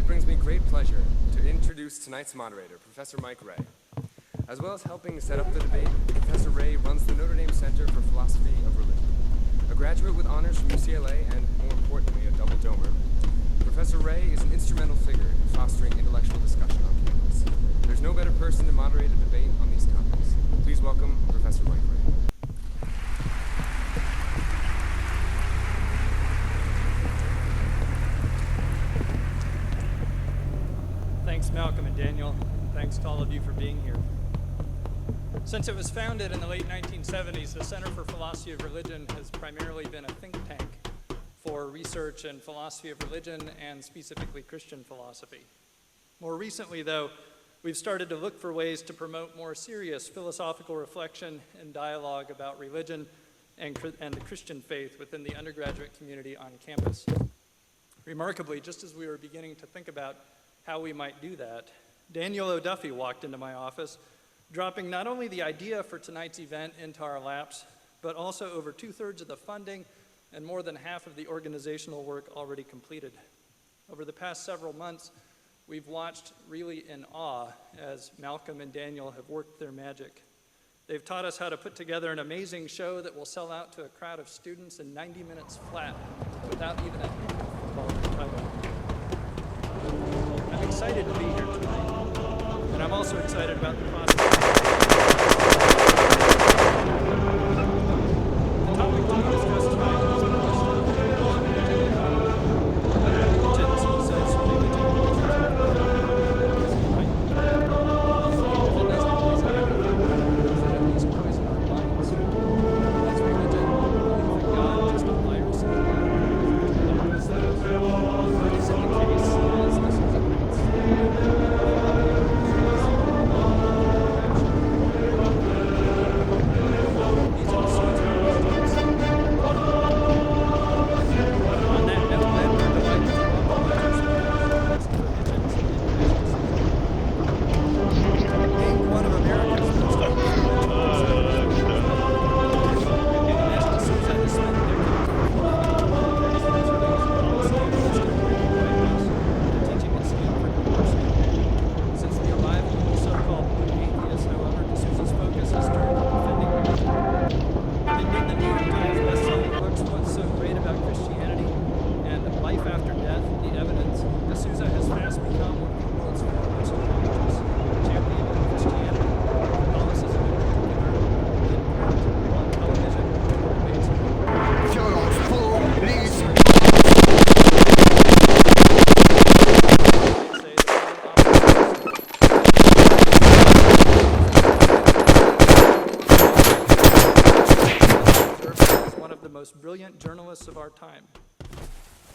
brings me great pleasure to introduce tonight's moderator, Professor Mike Ray. As well as helping set up the debate, Professor Ray runs the Notre Dame Center for Philosophy of Religion. A graduate with honors from UCLA and, more importantly, a double domer, Professor Ray is an instrumental figure in fostering intellectual discussion on campus. There's no better person to moderate a debate on these topics. Please welcome Professor Mike Ray. Thanks, Malcolm and Daniel. Thanks to all of you for being here. Since it was founded in the late 1970s, the Center for Philosophy of Religion has primarily been a think tank for research in philosophy of religion and specifically Christian philosophy. More recently, though, we've started to look for ways to promote more serious philosophical reflection and dialogue about religion and the Christian faith within the undergraduate community on campus. Remarkably, just as we were beginning to think about how we might do that, Daniel O'Duffy walked into my office, dropping not only the idea for tonight's event into our laps, but also over 2/3 of the funding and more than half of the organizational work already completed. Over the past several months, we've watched really in awe as Malcolm and Daniel have worked their magic. They've taught us how to put together an amazing show that will sell out to a crowd of students in 90 minutes flat without even a hint of football in the title. I'm excited to be here tonight, and I'm also excited about the prospect. The topic to be discussed tonight is the question of brilliant journalists of our time.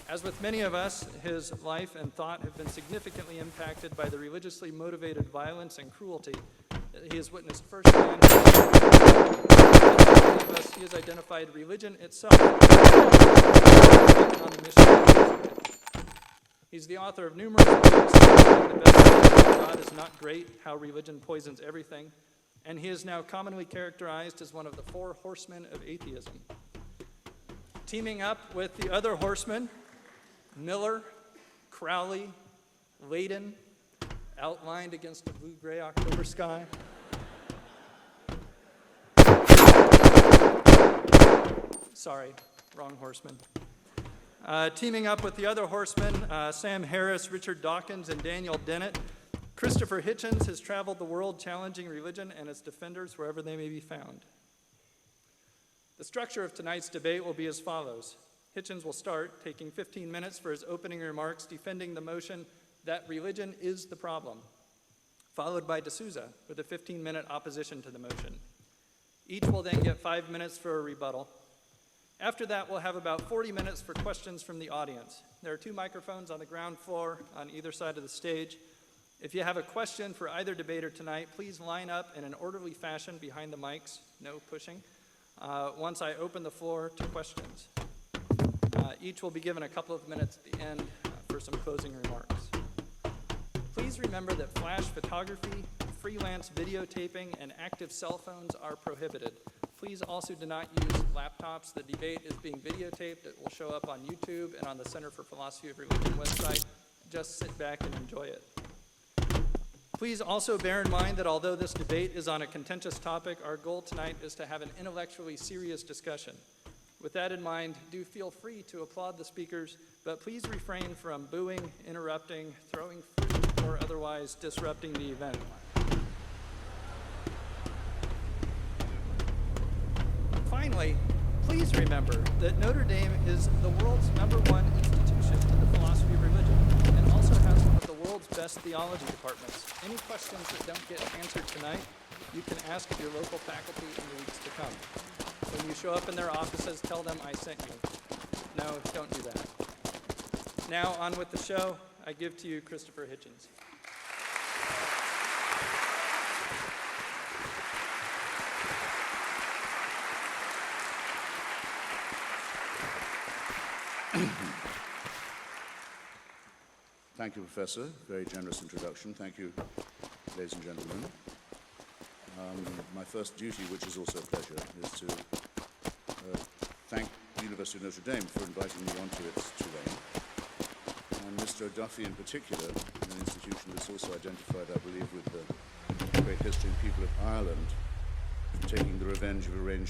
As with many of us, his life and thought have been significantly impacted by the religiously motivated violence and cruelty that he has witnessed firsthand. Like many of us, he has identified religion itself on the mission. He's the author of numerous books, including the best-selling God is Not Great, How Religion Poisons Everything, and he is now commonly characterized as one of the 4 horsemen of atheism. Teaming up with the other horsemen, Miller, Crowley, Layden, outlined against a blue-gray October sky. Sorry, wrong horseman. Teaming up with the other horsemen, Sam Harris, Richard Dawkins, and Daniel Dennett, Christopher Hitchens has traveled the world challenging religion and its defenders wherever they may be found. The structure of tonight's debate will be as follows. Hitchens will start, taking 15 minutes for his opening remarks, defending the motion that religion is the problem, followed by D'Souza with a 15-minute opposition to the motion. Each will then get 5 minutes for a rebuttal. After that, we'll have about 40 minutes for questions from the audience. There are 2 microphones on the ground floor on either side of the stage. If you have a question for either debater tonight, please line up in an orderly fashion behind the mics, no pushing, once I open the floor to questions. Each will be given a couple of minutes at the end for some closing remarks. Please remember that flash photography, freelance videotaping, and active cell phones are prohibited. Please also do not use laptops. The debate is being videotaped. It will show up on YouTube and on the Center for Philosophy of Religion website. just sit back and enjoy it. Please also bear in mind that although this debate is on a contentious topic, our goal tonight is to have an intellectually serious discussion. With that in mind, do feel free to applaud the speakers, but please refrain from booing, interrupting, throwing fruit, or otherwise disrupting the event. Finally, please remember that Notre Dame is the world's #1 institution in the philosophy of religion and also has one of the world's best theology departments. Any questions that don't get answered tonight, you can ask your local faculty in the weeks to come. When you show up in their offices, tell them I sent you. No, don't do that. Now, on with the show. I give to you Christopher Hitchens. Thank you, Professor. Very generous introduction. Thank you, ladies and gentlemen. My first duty, which is also a pleasure, is to thank the University of Notre Dame for inviting me onto its terrain, and Mr. O'Duffy in particular, an institution that's also identified, I believe, with the great history and people of Ireland, for taking the revenge of arranged